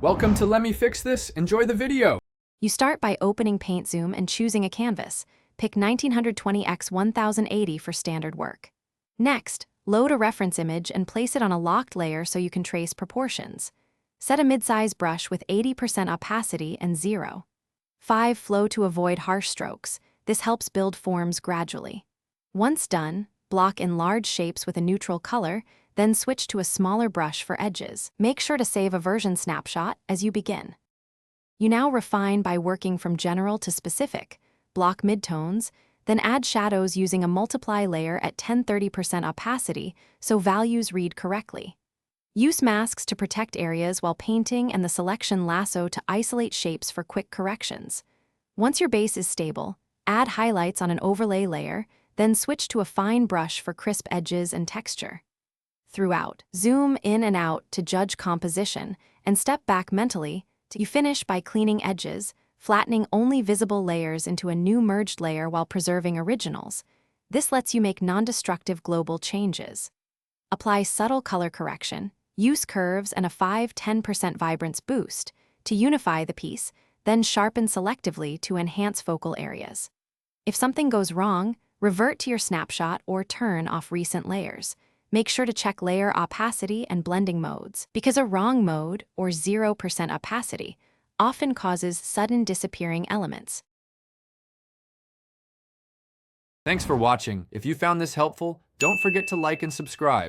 Welcome to Let Me Fix This. Enjoy the video. You start by opening Paint Zoom and choosing a canvas. Pick 1920x1080 for standard work. Next, load a reference image and place it on a locked layer so you can trace proportions. Set a mid-size brush with 80% opacity and 0.5 flow to avoid harsh strokes. This helps build forms gradually. Once done, block in large shapes with a neutral color, then switch to a smaller brush for edges. Make sure to save a version snapshot as you begin. You now refine by working from general to specific, block midtones, then add shadows using a multiply layer at 10-30% opacity so values read correctly. Use masks to protect areas while painting and the selection lasso to isolate shapes for quick corrections. Once your base is stable, add highlights on an overlay layer, then switch to a fine brush for crisp edges and texture. Throughout, zoom in and out to judge composition, and step back mentally. You finish by cleaning edges, flattening only visible layers into a new merged layer while preserving originals. This lets you make non-destructive global changes. Apply subtle color correction, use curves and a 5-10% vibrance boost to unify the piece, then sharpen selectively to enhance focal areas. If something goes wrong, revert to your snapshot or turn off recent layers. Make sure to check layer opacity and blending modes, because a wrong mode, or 0% opacity, often causes sudden disappearing elements. Thanks for watching. If you found this helpful, don't forget to like and subscribe.